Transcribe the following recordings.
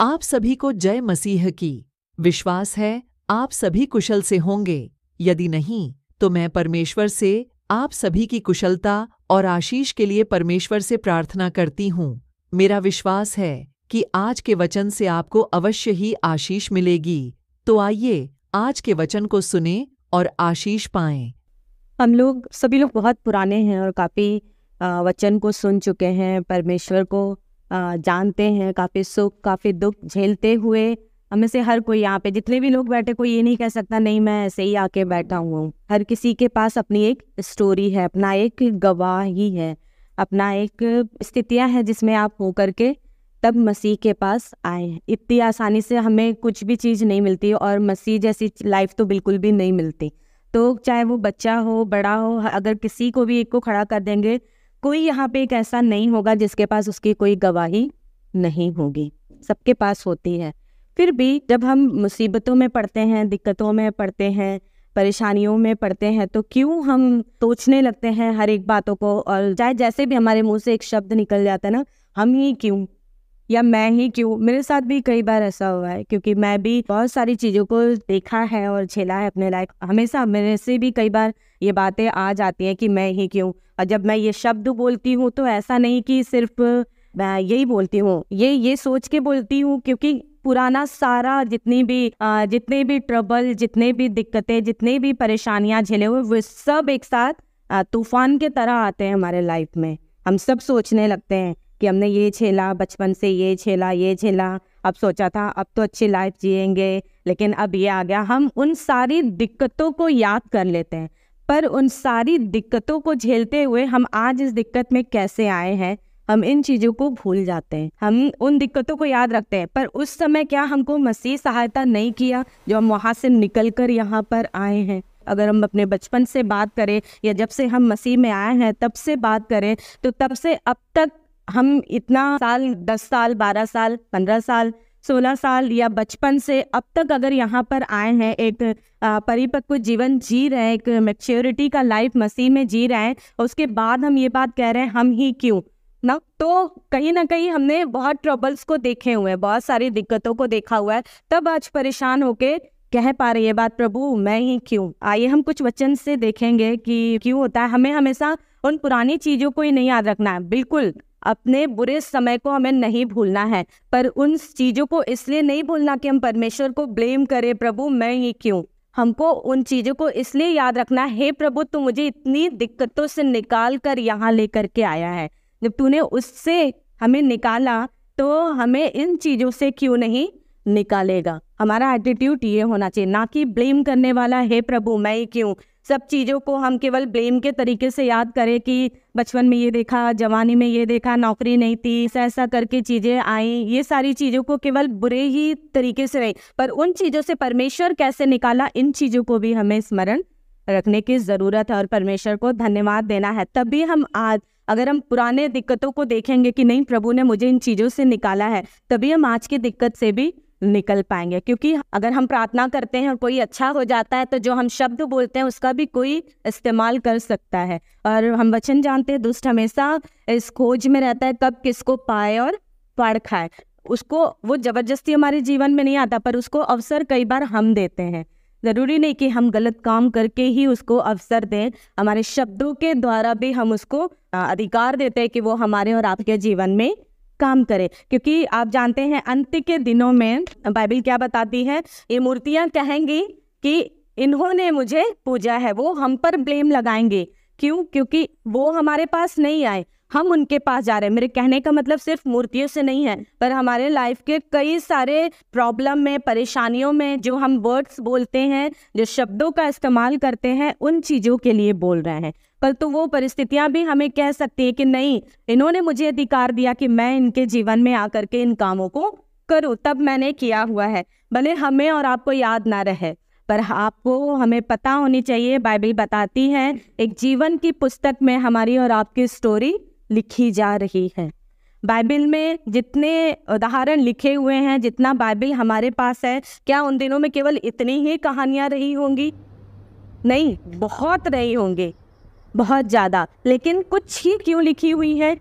आप सभी को जय मसीह की। विश्वास है आप सभी कुशल से होंगे। यदि नहीं तो मैं परमेश्वर से आप सभी की कुशलता और आशीष के लिए परमेश्वर से प्रार्थना करती हूँ। मेरा विश्वास है कि आज के वचन से आपको अवश्य ही आशीष मिलेगी। तो आइए आज के वचन को सुने और आशीष पाएं। हम लोग सभी लोग बहुत पुराने हैं और काफ़ी वचन को सुन चुके हैं, परमेश्वर को जानते हैं, काफ़ी सुख काफ़ी दुख झेलते हुए हमें से हर कोई यहाँ पे जितने भी लोग बैठे, कोई ये नहीं कह सकता नहीं मैं ऐसे ही आके बैठा हूँ। हर किसी के पास अपनी एक स्टोरी है, अपना एक गवाही है, अपना एक स्थितियाँ है जिसमें आप हो करके तब मसीह के पास आए हैं। इतनी आसानी से हमें कुछ भी चीज़ नहीं मिलती और मसीह जैसी लाइफ तो बिल्कुल भी नहीं मिलती। तो चाहे वो बच्चा हो बड़ा हो, अगर किसी को भी एक को खड़ा कर देंगे, कोई यहाँ पे एक ऐसा नहीं होगा जिसके पास उसकी कोई गवाही नहीं होगी, सबके पास होती है। फिर भी जब हम मुसीबतों में पड़ते हैं, दिक्कतों में पड़ते हैं, परेशानियों में पड़ते हैं, तो क्यों हम सोचने लगते हैं हर एक बातों को, और चाहे जैसे भी हमारे मुंह से एक शब्द निकल जाता है ना, हम ही क्यों या मैं ही क्यों। मेरे साथ भी कई बार ऐसा हुआ है, क्योंकि मैं भी बहुत सारी चीज़ों को देखा है और झेला है अपने लाइफ। हमेशा मेरे से भी कई बार ये बातें आ जाती हैं कि मैं ही क्यों। और जब मैं ये शब्द बोलती हूँ तो ऐसा नहीं कि सिर्फ मैं यही बोलती हूँ, ये सोच के बोलती हूँ, क्योंकि पुराना सारा जितने भी ट्रबल, जितने भी दिक्कतें, जितने भी परेशानियाँ झेले हुए, वो सब एक साथ तूफान के तरह आते हैं हमारे लाइफ में। हम सब सोचने लगते हैं कि हमने ये झेला, बचपन से ये झेला, अब सोचा था अब तो अच्छी लाइफ जिएंगे, लेकिन अब ये आ गया। हम उन सारी दिक्कतों को याद कर लेते हैं, पर उन सारी दिक्कतों को झेलते हुए हम आज इस दिक्कत में कैसे आए हैं, हम इन चीज़ों को भूल जाते हैं। हम उन दिक्कतों को याद रखते हैं, पर उस समय क्या हमको मसीह सहायता नहीं किया जो हम वहाँ से निकल कर यहाँ पर आए हैं। अगर हम अपने बचपन से बात करें या जब से हम मसीह में आए हैं तब से बात करें, तो तब से अब तक हम इतना साल, 10 साल, 12 साल, 15 साल, 16 साल या बचपन से अब तक अगर यहाँ पर आए हैं, एक परिपक्व जीवन जी रहे हैं, एक मैच्योरिटी का लाइफ मसीह में जी रहे हैं, उसके बाद हम ये बात कह रहे हैं हम ही क्यों ना। तो कहीं ना कहीं हमने बहुत ट्रबल्स को देखे हुए हैं, बहुत सारी दिक्कतों को देखा हुआ है, तब आज परेशान होके कह पा रही है बात, प्रभु मैं ही क्यों। आइए हम कुछ वचन से देखेंगे कि क्यों होता है। हमें हमेशा उन पुरानी चीज़ों को ही नहीं याद रखना है, बिल्कुल अपने बुरे समय को हमें नहीं भूलना है, पर उन चीज़ों को इसलिए नहीं भूलना कि हम परमेश्वर को ब्लेम करें, प्रभु मैं ही क्यों। हमको उन चीज़ों को इसलिए याद रखना है, हे प्रभु तू मुझे इतनी दिक्कतों से निकाल कर यहाँ लेकर के आया है, जब तूने उससे हमें निकाला तो हमें इन चीज़ों से क्यों नहीं निकालेगा। हमारा एटीट्यूड ये होना चाहिए, ना कि ब्लेम करने वाला, हे प्रभु मैं ही क्यों। सब चीज़ों को हम केवल ब्लेम के तरीके से याद करें कि बचपन में ये देखा, जवानी में ये देखा, नौकरी नहीं थी, ऐसा करके चीज़ें आई, ये सारी चीज़ों को केवल बुरे ही तरीके से नहीं, पर उन चीज़ों से परमेश्वर कैसे निकाला, इन चीज़ों को भी हमें स्मरण रखने की ज़रूरत है और परमेश्वर को धन्यवाद देना है। तभी हम आज, अगर हम पुराने दिक्कतों को देखेंगे कि नहीं प्रभु ने मुझे इन चीज़ों से निकाला है, तभी हम आज की दिक्कत से भी निकल पाएंगे। क्योंकि अगर हम प्रार्थना करते हैं और कोई अच्छा हो जाता है, तो जो हम शब्द बोलते हैं उसका भी कोई इस्तेमाल कर सकता है। और हम वचन जानते हैं, दुष्ट हमेशा इस खोज में रहता है कब किसको पाए और फाड़ खाए। उसको वो जबरदस्ती हमारे जीवन में नहीं आता, पर उसको अवसर कई बार हम देते हैं। ज़रूरी नहीं कि हम गलत काम करके ही उसको अवसर दें, हमारे शब्दों के द्वारा भी हम उसको अधिकार देते हैं कि वो हमारे और आपके जीवन में काम करे। क्योंकि आप जानते हैं अंत के दिनों में बाइबल क्या बताती है, ये मूर्तियां कहेंगी कि इन्होंने मुझे पूजा है, वो हम पर ब्लेम लगाएंगे। क्यों? क्योंकि वो हमारे पास नहीं आए, हम उनके पास जा रहे हैं। मेरे कहने का मतलब सिर्फ मूर्तियों से नहीं है, पर हमारे लाइफ के कई सारे प्रॉब्लम में, परेशानियों में जो हम वर्ड्स बोलते हैं, जो शब्दों का इस्तेमाल करते हैं, उन चीज़ों के लिए बोल रहे हैं। पर तो वो परिस्थितियां भी हमें कह सकती है कि नहीं, इन्होंने मुझे अधिकार दिया कि मैं इनके जीवन में आकर के इन कामों को करूं, तब मैंने किया हुआ है। भले हमें और आपको याद ना रहे, पर आपको हमें पता होनी चाहिए, बाइबल बताती है एक जीवन की पुस्तक में हमारी और आपकी स्टोरी लिखी जा रही है। बाइबल में जितने उदाहरण लिखे हुए हैं, जितना बाइबल हमारे पास है, क्या उन दिनों में केवल इतनी ही कहानियां रही होंगी? नहीं, बहुत रही होंगी, बहुत ज़्यादा। लेकिन कुछ ही क्यों लिखी हुई है?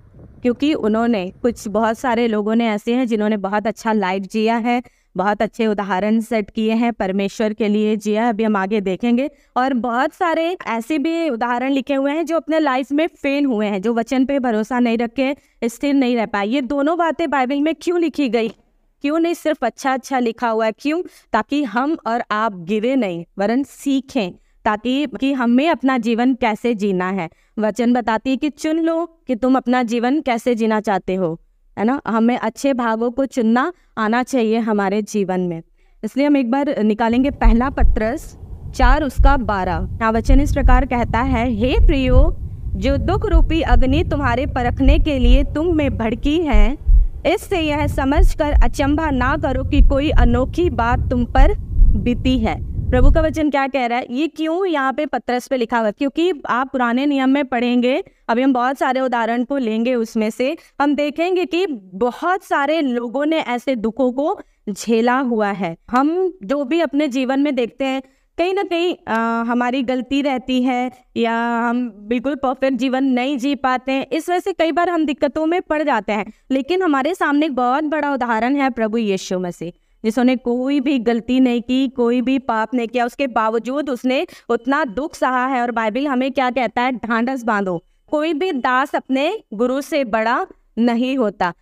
क्योंकि उन्होंने बहुत सारे लोगों ने ऐसे हैं जिन्होंने बहुत अच्छा लाइफ जिया है, बहुत अच्छे उदाहरण सेट किए हैं, परमेश्वर के लिए जिया, अभी हम आगे देखेंगे। और बहुत सारे ऐसे भी उदाहरण लिखे हुए हैं जो अपने लाइफ में फेल हुए हैं, जो वचन पे भरोसा नहीं रखे, स्थिर नहीं रह पाए। ये दोनों बातें बाइबल में क्यों लिखी गई? क्यों नहीं सिर्फ अच्छा लिखा हुआ है? क्यों? ताकि हम और आप गिरे नहीं, वरन सीखें, ताकि कि हमें अपना जीवन कैसे जीना है। वचन बताती है कि चुन लो कि तुम अपना जीवन कैसे जीना चाहते हो, है ना। हमें अच्छे भागों को चुनना आना चाहिए हमारे जीवन में। इसलिए हम एक बार निकालेंगे पहला पत्रस 4:12। यहाँ वचन इस प्रकार कहता है, हे प्रियो, जो दुख रूपी अग्नि तुम्हारे परखने के लिए तुम में भड़की है, इससे यह समझकर अचंभा ना करो कि कोई अनोखी बात तुम पर बीती है। प्रभु का वचन क्या कह रहा है? ये क्यों यहाँ पे पत्रस पे लिखा हुआ? क्योंकि आप पुराने नियम में पढ़ेंगे, अभी हम बहुत सारे उदाहरण को लेंगे, उसमें से हम देखेंगे कि बहुत सारे लोगों ने ऐसे दुखों को झेला हुआ है। हम जो भी अपने जीवन में देखते हैं, कहीं ना कहीं हमारी गलती रहती है, या हम बिल्कुल परफेक्ट जीवन नहीं जी पाते हैं। इस वजह से कई बार हम दिक्कतों में पड़ जाते हैं। लेकिन हमारे सामने एक बहुत बड़ा उदाहरण है प्रभु यीशु मसीह, जिसने कोई भी गलती नहीं की, कोई भी पाप नहीं किया, उसके बावजूद उसने उतना दुख सहा है। और बाइबल हमें क्या कहता है? ढांढस बांधो। कोई भी दास अपने गुरु से बड़ा नहीं होता।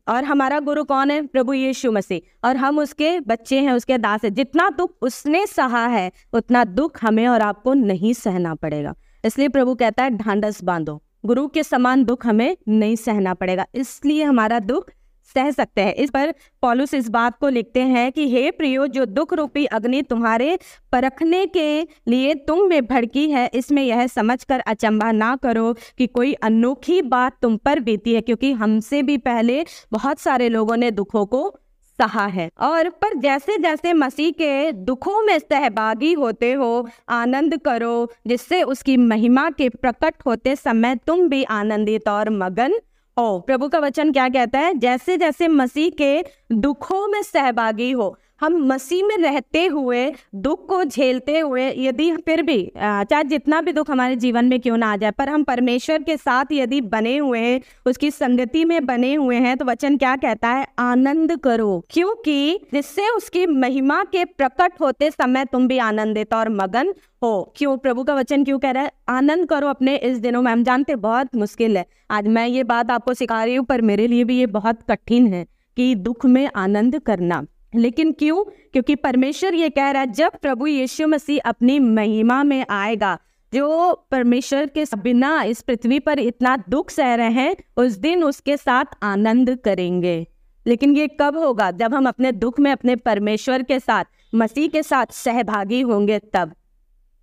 और हमारा गुरु कौन है? प्रभु यीशु मसीह। और हम उसके बच्चे हैं, उसके दास हैं। जितना दुख उसने सहा है, उतना दुख हमें और आपको नहीं सहना पड़ेगा। इसलिए प्रभु कहता है ढांढस बांधो। गुरु के समान दुख हमें नहीं सहना पड़ेगा, इसलिए हमारा दुख सह सकते हैं। इस पर पौलुस इस बात को लिखते हैं कि हे प्रियो, जो दुख रूपी अग्नि तुम्हारे परखने के लिए तुम में भड़की है, इसमें यह समझकर अचंभा ना करो कि कोई अनोखी बात तुम पर बीती है, क्योंकि हमसे भी पहले बहुत सारे लोगों ने दुखों को सहा है। और पर जैसे जैसे मसीह के दुखों में सहभागी होते हो, आनंद करो, जिससे उसकी महिमा के प्रकट होते समय तुम भी आनंदित और मगन हो। प्रभु का वचन क्या कहता है? जैसे जैसे मसीह के दुखों में सहभागी हो, हम मसीह में रहते हुए, दुख को झेलते हुए, यदि फिर भी चाहे जितना भी दुख हमारे जीवन में क्यों ना आ जाए, पर हम परमेश्वर के साथ यदि बने हुए हैं, उसकी संगति में बने हुए हैं, तो वचन क्या कहता है? आनंद करो, क्योंकि जिससे उसकी महिमा के प्रकट होते समय तुम भी आनंदित और मगन हो। क्यों? प्रभु का वचन क्यों कह रहा है आनंद करो अपने इस दिनों में? हम जानते बहुत मुश्किल है, आज मैं ये बात आपको सिखा रही हूँ, पर मेरे लिए भी ये बहुत कठिन है कि दुख में आनंद करना। लेकिन क्यों? क्योंकि परमेश्वर ये कह रहा है, जब प्रभु यीशु मसीह अपनी महिमा में आएगा, जो परमेश्वर के बिना इस पृथ्वी पर इतना दुख सह रहे हैं, उस दिन उसके साथ आनंद करेंगे। लेकिन ये कब होगा? जब हम अपने दुख में अपने परमेश्वर के साथ, मसीह के साथ सहभागी होंगे।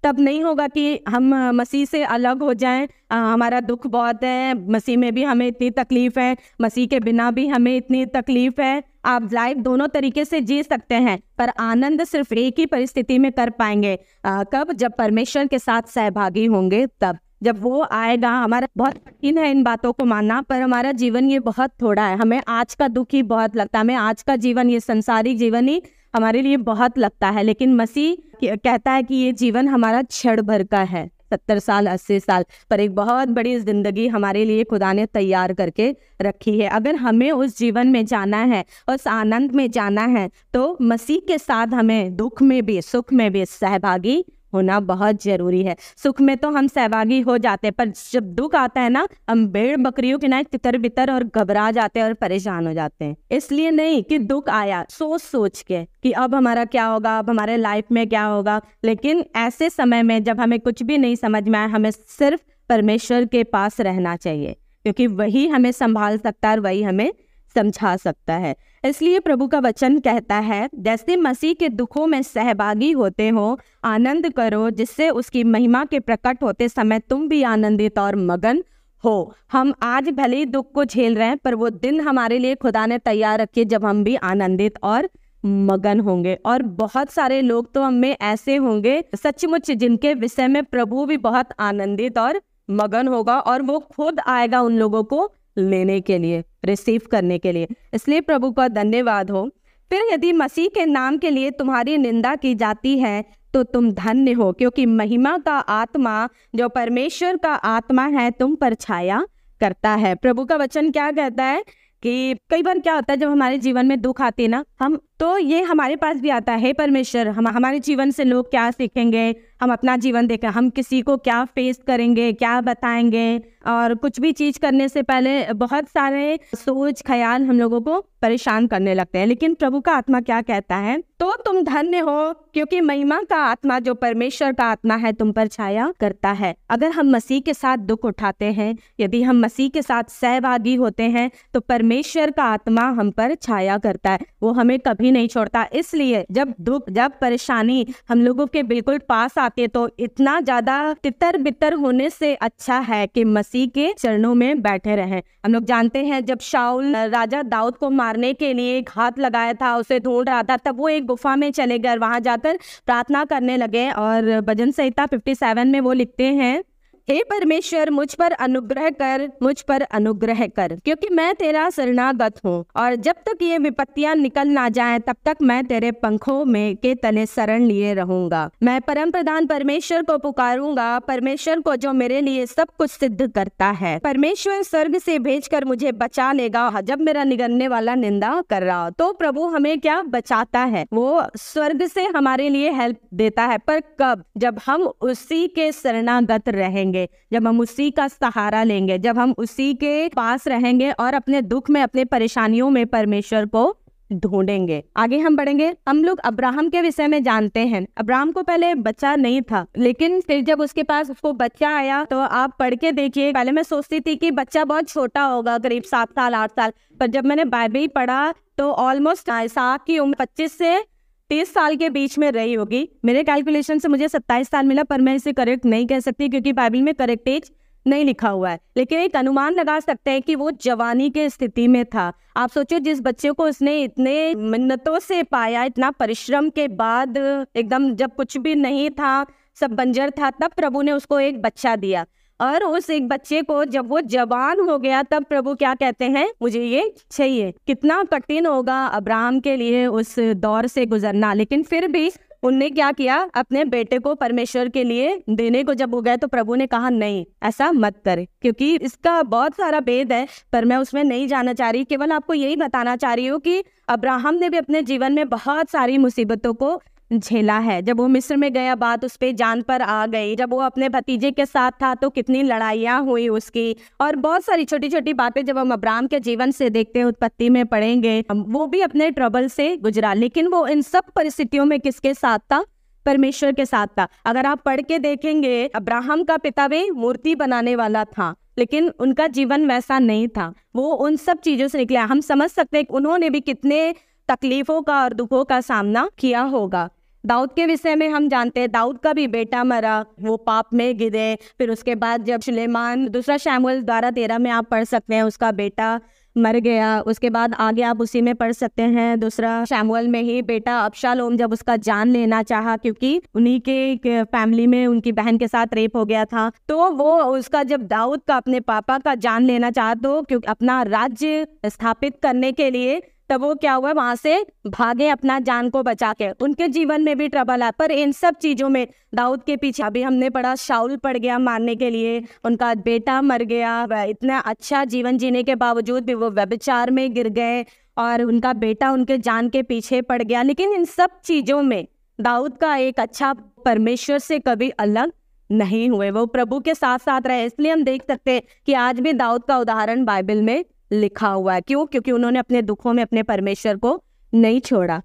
तब नहीं होगा कि हम मसीह से अलग हो जाएं, हमारा दुख बहुत है, मसीह में भी हमें इतनी तकलीफ है, मसीह के बिना भी हमें इतनी तकलीफ है। आप लाइफ दोनों तरीके से जी सकते हैं, पर आनंद सिर्फ एक ही परिस्थिति में कर पाएंगे। कब? जब परमेश्वर के साथ सहभागी होंगे, तब जब वो आएगा। हमारा बहुत कठिन है इन बातों को मानना, पर हमारा जीवन ये बहुत थोड़ा है। हमें आज का दुख ही बहुत लगता है, हमें आज का जीवन, ये संसारिक जीवन ही हमारे लिए बहुत लगता है। लेकिन मसीह कहता है कि ये जीवन हमारा क्षण भर का है, 70 साल 80 साल, पर एक बहुत बड़ी जिंदगी हमारे लिए खुदा ने तैयार करके रखी है। अगर हमें उस जीवन में जाना है, उस आनंद में जाना है, तो मसीह के साथ हमें दुख में भी, सुख में भी सहभागी होना बहुत जरूरी है। सुख में तो हम सहभागी हो जाते हैं, पर जब दुख आता है ना, हम भेड़ बकरियों के ना तितर बितर और घबरा जाते हैं और परेशान हो जाते हैं। इसलिए नहीं कि दुख आया सोच सोच के कि अब हमारा क्या होगा, अब हमारे लाइफ में क्या होगा। लेकिन ऐसे समय में जब हमें कुछ भी नहीं समझ में आए, हमें सिर्फ परमेश्वर के पास रहना चाहिए, क्योंकि वही हमें संभाल सकता है और वही हमें समझा सकता है। इसलिए प्रभु का वचन कहता है, जैसे मसीह के दुखों में सहभागी होते हो, आनंद करो, जिससे उसकी महिमा के प्रकट होते समय तुम भी आनंदित और मगन हो। हम आज भले ही दुख को झेल रहे हैं, पर वो दिन हमारे लिए खुदा ने तैयार रखे जब हम भी आनंदित और मगन होंगे। और बहुत सारे लोग तो हम में ऐसे होंगे सचमुच जिनके विषय में प्रभु भी बहुत आनंदित और मगन होगा, और वो खुद आएगा उन लोगों को लेने के लिए, रिसीव करने के लिए। इसलिए प्रभु का धन्यवाद हो। फिर यदि मसीह के नाम के लिए तुम्हारी निंदा की जाती है, तो तुम धन्य हो, क्योंकि महिमा का आत्मा, जो परमेश्वर का आत्मा है, तुम पर छाया करता है। प्रभु का वचन क्या कहता है कि कई बार क्या होता है जब हमारे जीवन में दुख आते ना, हम तो ये हमारे पास भी आता है, परमेश्वर हमारे जीवन से लोग क्या सीखेंगे, हम अपना जीवन देखें, हम किसी को क्या फेस करेंगे, क्या बताएंगे। और कुछ भी चीज करने से पहले बहुत सारे सोच ख्याल हम लोगों को परेशान करने लगते हैं। लेकिन प्रभु का आत्मा क्या कहता है, तो तुम धन्य हो क्योंकि महिमा का आत्मा जो परमेश्वर का आत्मा है तुम पर छाया करता है। अगर हम मसीह के साथ दुख उठाते हैं, यदि हम मसीह के साथ सहभागी होते हैं, तो परमेश्वर का आत्मा हम पर छाया करता है, वो हमें कभी नहीं छोड़ता। इसलिए जब दुख, जब परेशानी हम लोगों के बिल्कुल पास आती है, तो इतना ज्यादा तितर बितर होने से अच्छा है कि मसीह के चरणों में बैठे रहें। हम लोग जानते हैं जब शाऊल राजा दाऊद को मारने के लिए एक हाथ लगाया था, उसे ढूंढ रहा था, तब वो एक गुफा में चले गए, वहां जाकर प्रार्थना करने लगे। और भजन संहिता 57 में वो लिखते हैं, हे परमेश्वर मुझ पर अनुग्रह कर, मुझ पर अनुग्रह कर, क्योंकि मैं तेरा शरणागत हूँ, और जब तक ये विपत्तियां निकल ना जाएं तब तक मैं तेरे पंखों में के तले शरण लिए रहूंगा। मैं परम प्रधान परमेश्वर को पुकारूंगा, परमेश्वर को जो मेरे लिए सब कुछ सिद्ध करता है। परमेश्वर स्वर्ग से भेजकर मुझे बचा लेगा जब मेरा निगलने वाला निंदा कर रहा। तो प्रभु हमें क्या बचाता है, वो स्वर्ग से हमारे लिए हेल्प देता है। पर कब? जब हम उसी के शरणागत रहेंगे, जब हम उसी का सहारा लेंगे, जब हम उसी के पास रहेंगे और अपने दुख में, अपने परेशानियों में परमेश्वर को ढूंढेंगे। आगे हम बढ़ेंगे। हम लोग अब्राहम के विषय में जानते हैं, अब्राहम को पहले बच्चा नहीं था, लेकिन फिर जब उसके पास उसको बच्चा आया तो आप पढ़ के देखिए। पहले मैं सोचती थी कि बच्चा बहुत छोटा होगा, करीब 7 साल 8 साल, पर जब मैंने बाइबल पढ़ा तो ऑलमोस्ट इसहाक की उम्र 25 से 30 साल के बीच में रही होगी। मेरे कैलकुलेशन से मुझे 27 साल मिला, पर मैं इसे करेक्ट नहीं कह सकती क्योंकि बाइबल में करेक्ट एज नहीं लिखा हुआ है, लेकिन एक अनुमान लगा सकते हैं कि वो जवानी के स्थिति में था। आप सोचो, जिस बच्चे को उसने इतने मिन्नतों से पाया, इतना परिश्रम के बाद, एकदम जब कुछ भी नहीं था, सब बंजर था, तब प्रभु ने उसको एक बच्चा दिया। और उस एक बच्चे को जब वो जवान हो गया तब प्रभु क्या कहते हैं, मुझे ये चाहिए। कितना कठिन होगा अब्राहम के लिए उस दौर से गुजरना, लेकिन फिर भी उनने क्या किया, अपने बेटे को परमेश्वर के लिए देने को जब हो गए तो प्रभु ने कहा नहीं, ऐसा मत करे, क्योंकि इसका बहुत सारा भेद है, पर मैं उसमें नहीं जाना चाह रही। केवल आपको यही बताना चाह रही हूँ कि अब्राहम ने भी अपने जीवन में बहुत सारी मुसीबतों को झेला है। जब वो मिस्र में गया, बात उस पे जान पर आ गई। जब वो अपने भतीजे के साथ था तो कितनी लड़ाइयाँ हुई उसकी, और बहुत सारी छोटी छोटी बातें जब हम अब्राहम के जीवन से देखते हैं, उत्पत्ति में पढ़ेंगे, वो भी अपने ट्रबल से गुजरा। लेकिन वो इन सब परिस्थितियों में किसके साथ था? परमेश्वर के साथ था। अगर आप पढ़ के देखेंगे, अब्राहम का पिता वे मूर्ति बनाने वाला था, लेकिन उनका जीवन वैसा नहीं था। वो उन सब चीजों से निकला। हम समझ सकते हैं उन्होंने भी कितने तकलीफों का और दुखों का सामना किया होगा। दाऊद के विषय में हम जानते हैं, दाऊद का भी बेटा मरा, वो पाप में गिरे। फिर उसके बाद जब सुलेमान, दूसरा शमूएल 12:13 में आप पढ़ सकते हैं, उसका बेटा मर गया। उसके बाद आगे आप उसी में पढ़ सकते हैं, दूसरा शमूएल में ही बेटा अबशालोम जब उसका जान लेना चाहा, क्योंकि उन्हीं के फैमिली में उनकी बहन के साथ रेप हो गया था, तो वो उसका जब दाऊद का अपने पापा का जान लेना चाहा, तो क्योंकि अपना राज्य स्थापित करने के लिए, तब वो क्या हुआ, वहां से भागे अपना जान को बचा के। उनके जीवन में भी ट्रबल है, पर इन सब चीजों में दाऊद के पीछे अभी हमने पढ़ा, शाऊल पड़ गया मारने के लिए, उनका बेटा मर गया। इतना अच्छा जीवन जीने के बावजूद भी वो व्यभिचार में गिर गए, और उनका बेटा उनके जान के पीछे पड़ गया। लेकिन इन सब चीजों में दाऊद का एक अच्छा परमेश्वर से कभी अलग नहीं हुए, वो प्रभु के साथ साथ रहे। इसलिए हम देख सकते हैं कि आज भी दाऊद का उदाहरण बाइबल में लिखा हुआ है। क्यों? क्योंकि उन्होंने अपने दुखों में अपने परमेश्वर को नहीं छोड़ा।